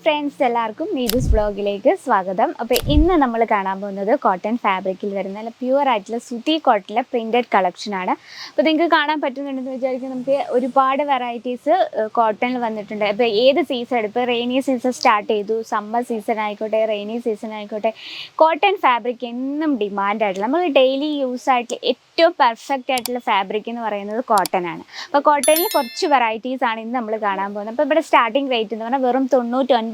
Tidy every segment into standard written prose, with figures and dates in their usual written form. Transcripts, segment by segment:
Friends, എല്ലാവർക്കും നീതൂസ് വ്ളോഗിലേക്ക് സ്വാഗതം. അപ്പോൾ ഇന്ന് നമ്മൾ കാണാൻ പോകുന്നത് കോട്ടൺ ഫാബ്രിക്കിൽ വരുന്ന നല്ല പ്യുവർ ആയിട്ടുള്ള സുതി കോട്ടണിലെ പ്രിൻറ്റഡ് കളക്ഷനാണ്. അപ്പോൾ നിങ്ങൾക്ക് കാണാൻ പറ്റുന്നുണ്ടെന്ന് വിചാരിക്കും. നമുക്ക് ഒരുപാട് വെറൈറ്റീസ് കോട്ടണിൽ വന്നിട്ടുണ്ട്. ഇപ്പോൾ ഏത് സീസൺ, ഇപ്പോൾ റെയിനി സീസൺ സ്റ്റാർട്ട് ചെയ്തു, സമ്മർ സീസൺ ആയിക്കോട്ടെ, റെയിനി സീസൺ ആയിക്കോട്ടെ, കോട്ടൺ ഫാബ്രിക് എന്നും ഡിമാൻഡായിട്ടുള്ള, നമ്മൾ ഡെയിലി യൂസ് ആയിട്ട് ഏറ്റവും പെർഫെക്റ്റ് ആയിട്ടുള്ള ഫാബ്രിക് എന്ന് പറയുന്നത് കോട്ടൺ ആണ്. അപ്പോൾ കോട്ടണിൽ കുറച്ച് വെറൈറ്റീസ് ആണ് ഇന്ന് നമ്മൾ കാണാൻ പോകുന്നത്. അപ്പോൾ ഇവിടെ സ്റ്റാർട്ടിംഗ് റേറ്റ് എന്ന് പറഞ്ഞാൽ വെറും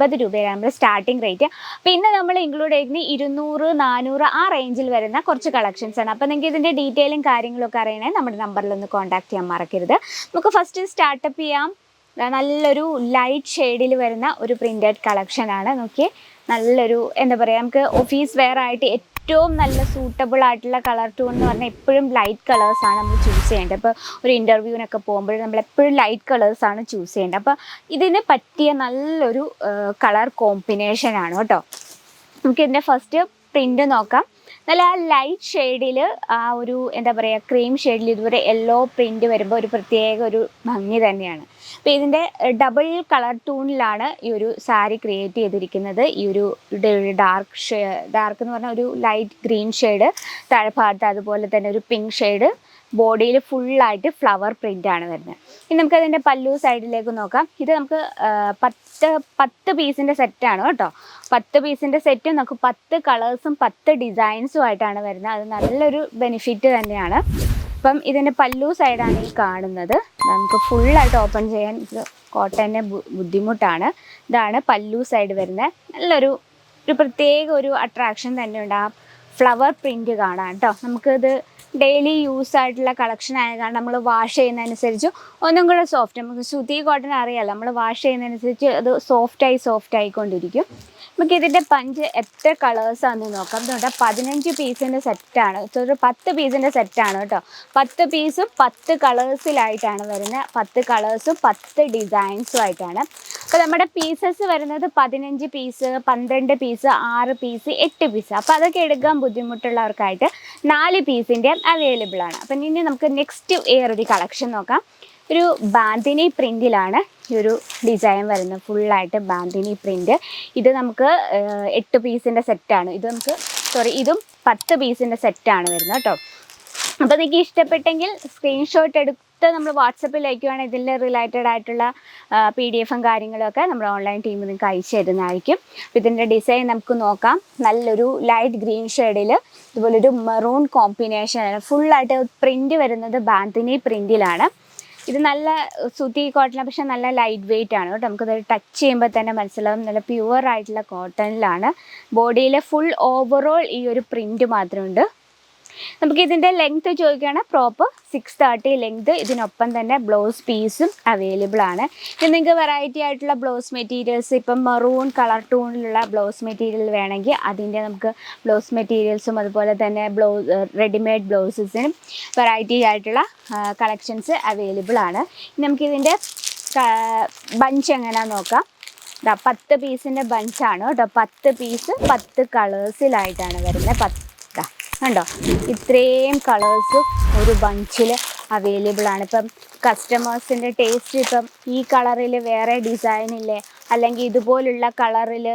99 രൂപയാണ് നമ്മുടെ സ്റ്റാർട്ടിംഗ് റേറ്റ്. അപ്പോൾ ഇന്ന് നമ്മൾ ഇൻക്ലൂഡ് ചെയ്യുന്ന 200, 400 ആ റേഞ്ചിൽ വരുന്ന കുറച്ച് കളക്ഷൻസ് ആണ്. അപ്പോൾ നിങ്ങൾക്ക് ഇതിൻ്റെ ഡീറ്റെയിലും കാര്യങ്ങളൊക്കെ അറിയണേ നമ്മുടെ നമ്പറിലൊന്ന് കോൺടാക്ട് ചെയ്യാൻ മറക്കരുത്. നമുക്ക് ഫസ്റ്റ് സ്റ്റാർട്ടപ്പ് ചെയ്യാം. നല്ലൊരു ലൈറ്റ് ഷെയ്ഡിൽ വരുന്ന ഒരു പ്രിൻറ്റഡ് കളക്ഷനാണ്. നോക്കിയേ, നല്ലൊരു എന്താ പറയുക, നമുക്ക് ഓഫീസ് വെയർ ആയിട്ട് ഏറ്റവും നല്ല സൂട്ടബിൾ ആയിട്ടുള്ള കളർ ടൂൺ എന്ന് പറഞ്ഞാൽ എപ്പോഴും ലൈറ്റ് കളേഴ്സാണ് നമ്മൾ ചൂസ് ചെയ്യേണ്ടത്. അപ്പോൾ ഒരു ഇൻ്റർവ്യൂവിനൊക്കെ പോകുമ്പോൾ നമ്മൾ എപ്പോഴും ലൈറ്റ് കളേഴ്സാണ് ചൂസ് ചെയ്യേണ്ടത്. അപ്പോൾ ഇതിന് പറ്റിയ നല്ലൊരു കളർ കോമ്പിനേഷനാണ് കേട്ടോ. നമുക്കിതിൻ്റെ ഫസ്റ്റ് പ്രിൻ്റ് നോക്കാം. നല്ല ലൈറ്റ് ഷെയ്ഡിൽ ആ ഒരു എന്താ പറയുക, ക്രീം ഷെയ്ഡിൽ ഇതുവരെ യെല്ലോ പ്രിൻ്റ് വരുമ്പോൾ ഒരു പ്രത്യേക ഒരു ഭംഗി തന്നെയാണ്. അപ്പോൾ ഇതിൻ്റെ ഡബിൾ കളർ ടൂണിലാണ് ഈ ഒരു സാരി ക്രിയേറ്റ് ചെയ്തിരിക്കുന്നത്. ഈ ഒരു ഡാർക്ക് എന്ന് പറഞ്ഞാൽ ഒരു ലൈറ്റ് ഗ്രീൻ ഷെയ്ഡ് താഴെഭാഗത്ത്, അതുപോലെ തന്നെ ഒരു പിങ്ക് ഷെയ്ഡ്, ബോഡിയിൽ ഫുള്ളായിട്ട് ഫ്ലവർ പ്രിൻ്റാണ് വരുന്നത്. ഇനി നമുക്കതിൻ്റെ പല്ലു സൈഡിലേക്ക് നോക്കാം. ഇത് നമുക്ക് 10 പീസിൻ്റെ സെറ്റാണ് കേട്ടോ. 10 പീസിൻ്റെ സെറ്റും നമുക്ക് 10 കളേഴ്സും 10 ഡിസൈൻസും ആയിട്ടാണ് വരുന്നത്. അത് നല്ലൊരു ബെനിഫിറ്റ് തന്നെയാണ്. അപ്പം ഇതിൻ്റെ പല്ലു സൈഡാണ് ഈ കാണുന്നത്. നമുക്ക് ഫുള്ളായിട്ട് ഓപ്പൺ ചെയ്യാൻ ഇത് കോട്ടൻ്റെ ബുദ്ധിമുട്ടാണ്. ഇതാണ് പല്ലു സൈഡ് വരുന്നത്. നല്ലൊരു പ്രത്യേക ഒരു അട്രാക്ഷൻ തന്നെയുണ്ട് ആ ഫ്ലവർ പ്രിൻറ്റ് കാണാൻ കേട്ടോ. നമുക്കിത് ഡെയിലി യൂസ് ആയിട്ടുള്ള കളക്ഷൻ ആയ കാരണം നമ്മൾ വാഷ് ചെയ്യുന്നതനുസരിച്ച് ഒന്നും കൂടെ സോഫ്റ്റ്. നമുക്ക് സുതി കോട്ടൺ അറിയാമല്ലോ, നമ്മൾ വാഷ് ചെയ്യുന്നതനുസരിച്ച് അത് സോഫ്റ്റ് ആയിക്കൊണ്ടിരിക്കും. നമുക്ക് ഇതിൻ്റെ പഞ്ച് എത്ര കളേഴ്സാണെന്ന് നോക്കാം. ഇതുകൊണ്ട് 15 പീസിൻ്റെ സെറ്റാണ്, ഒരു 10 പീസിൻ്റെ സെറ്റാണ് കേട്ടോ. 10 പീസും 10 കളേഴ്സിലായിട്ടാണ് വരുന്നത്. 10 കളേഴ്സും 10 ഡിസൈൻസും ആയിട്ടാണ്. അപ്പോൾ നമ്മുടെ പീസസ് വരുന്നത് 15 പീസ്, 12 പീസ്, 6 പീസ്, 8 പീസ്. അപ്പോൾ അതൊക്കെ എടുക്കാൻ ബുദ്ധിമുട്ടുള്ളവർക്കായിട്ട് 4 പീസിൻ്റെ അവൈലബിൾ ആണ്. അപ്പം ഇനി നമുക്ക് നെക്സ്റ്റ് ഒരു കളക്ഷൻ നോക്കാം. ഒരു ബാന്തിനി പ്രിൻറ്റിലാണ് ഈ ഒരു ഡിസൈൻ വരുന്നത്. ഫുള്ളായിട്ട് ബാന്തിനി പ്രിൻറ്റ്. ഇത് നമുക്ക് 8 പീസിൻ്റെ സെറ്റാണ്. ഇതും 10 പീസിൻ്റെ സെറ്റാണ് വരുന്നത് കേട്ടോ. അപ്പോൾ നിങ്ങൾക്ക് ഇഷ്ടപ്പെട്ടെങ്കിൽ സ്ക്രീൻഷോട്ട് എടുത്ത് നമ്മൾ വാട്സപ്പിൽ അയക്കുകയാണ്. ഇതിൽ റിലേറ്റഡ് ആയിട്ടുള്ള PDF കാര്യങ്ങളൊക്കെ നമ്മുടെ ഓൺലൈൻ ടീം നിങ്ങൾക്ക് അയച്ചു തരുന്നതായിരിക്കും. അപ്പോൾ ഇതിൻ്റെ ഡിസൈൻ നമുക്ക് നോക്കാം. നല്ലൊരു ലൈറ്റ് ഗ്രീൻ ഷെയ്ഡിൽ ഇതുപോലൊരു മെറൂൺ കോമ്പിനേഷനാണ്. ഫുള്ളായിട്ട് പ്രിൻറ്റ് വരുന്നത് ബാന്തിനി പ്രിൻറ്റിലാണ്. ഇത് നല്ല സുതി കോട്ടൺ, പക്ഷേ നല്ല ലൈറ്റ് വെയിറ്റ് ആണ് കേട്ടോ. നമുക്കത് ടച്ച് ചെയ്യുമ്പോൾ തന്നെ മനസ്സിലാവും നല്ല പ്യുവർ ആയിട്ടുള്ള കോട്ടണിലാണ്. ബോഡിയിൽ ഫുൾ ഓവറോൾ ഈ ഒരു പ്രിൻറ്റ് മാത്രമുണ്ട്. നമുക്കിതിൻ്റെ ലെങ്ത്ത് ചോദിക്കുകയാണെങ്കിൽ പ്രോപ്പർ 630 ലെങ്ത്ത്. ഇതിനൊപ്പം തന്നെ ബ്ലൗസ് പീസും അവൈലബിൾ ആണ്. ഇത് നിങ്ങൾക്ക് വെറൈറ്റി ആയിട്ടുള്ള ബ്ലൗസ് മെറ്റീരിയൽസ്, ഇപ്പം മെറൂൺ കളർ ടൂണിലുള്ള ബ്ലൗസ് മെറ്റീരിയൽ വേണമെങ്കിൽ അതിൻ്റെ നമുക്ക് ബ്ലൗസ് മെറ്റീരിയൽസും അതുപോലെ തന്നെ റെഡിമെയ്ഡ് ബ്ലൗസസിനും വെറൈറ്റി ആയിട്ടുള്ള കളക്ഷൻസ് അവൈലബിൾ ആണ്. നമുക്കിതിൻ്റെ ബഞ്ച് എങ്ങനെയാണെന്ന് നോക്കാം. 10 പീസിൻ്റെ ബഞ്ചാണ് കേട്ടോ. 10 പീസ് 10 കളേഴ്സിലായിട്ടാണ് വരുന്നത്. കണ്ടോ, ഇത്രയും കളേഴ്സ് ഒരു ബഞ്ചിൽ അവൈലബിൾ ആണ്. ഇപ്പം കസ്റ്റമേഴ്സിൻ്റെ ടേസ്റ്റ്, ഇപ്പം ഈ കളറിൽ വേറെ ഡിസൈൻ ഇല്ലേ, അല്ലെങ്കിൽ ഇതുപോലുള്ള കളറിൽ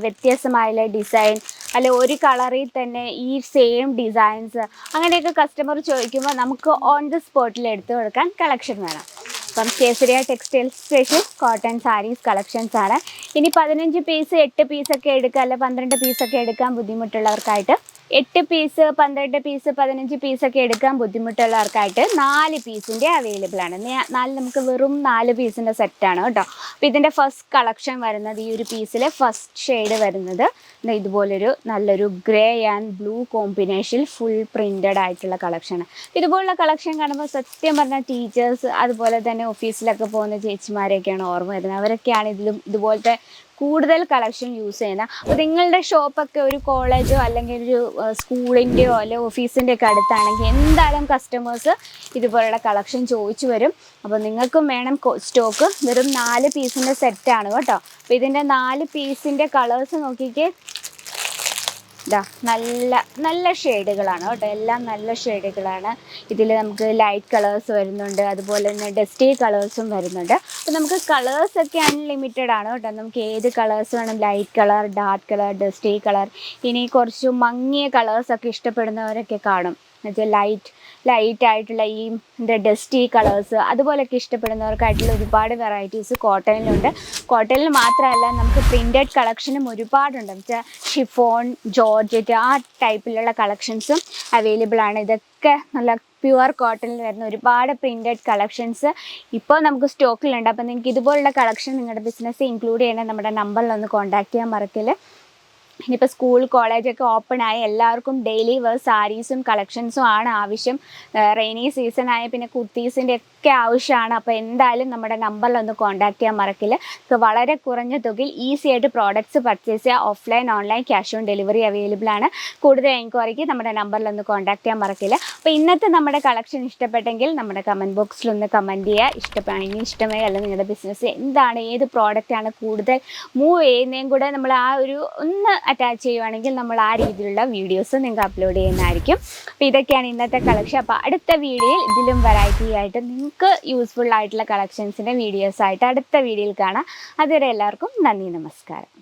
വ്യത്യസ്തമായുള്ള ഡിസൈൻ, അല്ലെ ഒരു കളറിൽ തന്നെ ഈ സെയിം ഡിസൈൻസ്, അങ്ങനെയൊക്കെ കസ്റ്റമർ ചോദിക്കുമ്പോൾ നമുക്ക് ഓൺ ദി സ്പോട്ടിൽ എടുത്തു കൊടുക്കാൻ കളക്ഷൻ വേണം. അപ്പം Kesariya textiles special cotton sarees collections ആണ്. ഇനി 15 പീസ് 8 പീസൊക്കെ എടുക്കുക, അല്ലെ 12 പീസൊക്കെ എടുക്കാൻ ബുദ്ധിമുട്ടുള്ളവർക്കായിട്ട് 8 പീസ്, 12 പീസ്, 15 പീസൊക്കെ എടുക്കാൻ ബുദ്ധിമുട്ടുള്ളവർക്കായിട്ട് 4 പീസിൻ്റെ അവൈലബിൾ ആണ്. നമുക്ക് വെറും 4 പീസിൻ്റെ സെറ്റാണ് കേട്ടോ. അപ്പോൾ ഇതിൻ്റെ ഫസ്റ്റ് കളക്ഷൻ വരുന്നത് ഈ ഒരു പീസിൽ ഫസ്റ്റ് ഷെയ്ഡ് വരുന്നത് ഇതുപോലൊരു നല്ലൊരു grey and blue combination full printed ആയിട്ടുള്ള കളക്ഷനാണ്. ഇതുപോലുള്ള കളക്ഷൻ കാണുമ്പോൾ സത്യം പറഞ്ഞാൽ ടീച്ചേഴ്സ്, അതുപോലെ തന്നെ ഓഫീസിലൊക്കെ പോകുന്ന ചേച്ചിമാരെയൊക്കെയാണ് ഓർമ്മ വരുന്നത്. അവരൊക്കെയാണ് ഇതുപോലത്തെ കൂടുതൽ കളക്ഷൻ യൂസ് ചെയ്യുന്നത്. അപ്പോൾ നിങ്ങളുടെ ഷോപ്പൊക്കെ ഒരു കോളേജോ അല്ലെങ്കിൽ ഒരു സ്കൂളിൻ്റെയോ അല്ലെങ്കിൽ ഓഫീസിൻ്റെ ഒക്കെ അടുത്താണെങ്കിൽ എന്തായാലും കസ്റ്റമേഴ്സ് ഇതുപോലുള്ള കളക്ഷൻ ചോദിച്ചു വരും. അപ്പോൾ നിങ്ങൾക്കും വേണം സ്റ്റോക്ക്. വെറും 4 പീസിൻ്റെ സെറ്റാണ് കേട്ടോ. അപ്പോൾ ഇതിൻ്റെ 4 പീസിൻ്റെ കളേഴ്സ് നോക്കിക്കേ. ഇതാ നല്ല നല്ല ഷെയ്ഡുകളാണ് കേട്ടോ, എല്ലാം നല്ല ഷെയ്ഡുകളാണ്. ഇതിൽ നമുക്ക് ലൈറ്റ് കളേഴ്സ് വരുന്നുണ്ട്, അതുപോലെ തന്നെ ഡസ്റ്റി കളേഴ്സും വരുന്നുണ്ട്. അപ്പോൾ നമുക്ക് കളേഴ്സൊക്കെ അൺലിമിറ്റഡ് ആണ് കേട്ടോ. നമുക്ക് ഏത് കളേഴ്സ് വേണം, light colour, dark colour, dusty colour, ഇനി കുറച്ച് മങ്ങിയ കളേഴ്സൊക്കെ ഇഷ്ടപ്പെടുന്നവരൊക്കെ കാണും. എന്നുവെച്ചാൽ ലൈറ്റ് ആയിട്ടുള്ള ഈ ഡസ്റ്റി കളേഴ്സ് അതുപോലെയൊക്കെ ഇഷ്ടപ്പെടുന്നവർക്കായിട്ടുള്ള ഒരുപാട് വെറൈറ്റീസ് കോട്ടണിലുണ്ട്. കോട്ടണിൽ മാത്രമല്ല, നമുക്ക് പ്രിൻറ്റഡ് കളക്ഷനും ഒരുപാടുണ്ട്. എന്നുവെച്ചാൽ ഷിഫോൺ, ജോർജറ്റ് ആ ടൈപ്പിലുള്ള കളക്ഷൻസും അവൈലബിൾ ആണ്. ഇതൊക്കെ നല്ല പ്യുവർ കോട്ടണിൽ വരുന്ന ഒരുപാട് പ്രിൻറ്റഡ് കളക്ഷൻസ് ഇപ്പോൾ നമുക്ക് സ്റ്റോക്കിലുണ്ട്. അപ്പോൾ നിങ്ങൾക്ക് ഇതുപോലുള്ള കളക്ഷൻ നിങ്ങളുടെ ബിസിനസ് ഇൻക്ലൂഡ് ചെയ്യണമെങ്കിൽ നമ്മുടെ നമ്പറിലൊന്ന് കോൺടാക്ട് ചെയ്യാൻ മറക്കില്ല. ഇനിയിപ്പോൾ സ്കൂൾ കോളേജൊക്കെ ഓപ്പൺ ആയി എല്ലാവർക്കും ഡെയിലി വെയർ സാരീസും കളക്ഷൻസും ആണ് ആവശ്യം. റെയിനി സീസൺ ആയ പിന്നെ കുർത്തീസിൻ്റെ ഒക്കെ ആവശ്യമാണ്. അപ്പോൾ എന്തായാലും നമ്മുടെ നമ്പറിലൊന്ന് കോൺടാക്ട് ചെയ്യാൻ മറക്കില്ല. ഇപ്പോൾ വളരെ കുറഞ്ഞ തുകയിൽ ഈസി ആയിട്ട് പ്രോഡക്റ്റ്സ് പർച്ചേസ് ചെയ്യുക. Offline online cash on delivery available ആണ്. കൂടുതൽ എൻക്വയറിക്ക് നമ്മുടെ നമ്പറിലൊന്ന് കോൺടാക്ട് ചെയ്യാൻ മറക്കില്ല. അപ്പോൾ ഇന്നത്തെ നമ്മുടെ കളക്ഷൻ ഇഷ്ടപ്പെട്ടെങ്കിൽ നമ്മുടെ കമൻറ്റ് ബോക്സിലൊന്ന് കമൻറ്റ് ചെയ്യുക. ഇഷ്ടപ്പെടുകയാണെങ്കിൽ ഇഷ്ടമായി, അല്ലെങ്കിൽ നിങ്ങളുടെ ബിസിനസ് എന്താണ്, ഏത് പ്രോഡക്റ്റാണ് കൂടുതൽ മൂവ് ചെയ്യുന്നതും കൂടെ നമ്മൾ ആ ഒരു ഒന്ന് അറ്റാച്ച് ചെയ്യുവാണെങ്കിൽ നമ്മൾ ആ രീതിയിലുള്ള വീഡിയോസ് നിങ്ങൾക്ക് അപ്ലോഡ് ചെയ്യുന്നതായിരിക്കും. അപ്പോൾ ഇതൊക്കെയാണ് ഇന്നത്തെ കളക്ഷൻ. അപ്പോൾ അടുത്ത വീഡിയോയിൽ ഇതിലും വെറൈറ്റി ആയിട്ട് നിങ്ങൾക്ക് യൂസ്ഫുൾ ആയിട്ടുള്ള കളക്ഷൻസിൻ്റെ വീഡിയോസായിട്ട് അടുത്ത വീഡിയോയിൽ കാണാം. അതുവരെ എല്ലാവർക്കും നന്ദി, നമസ്കാരം.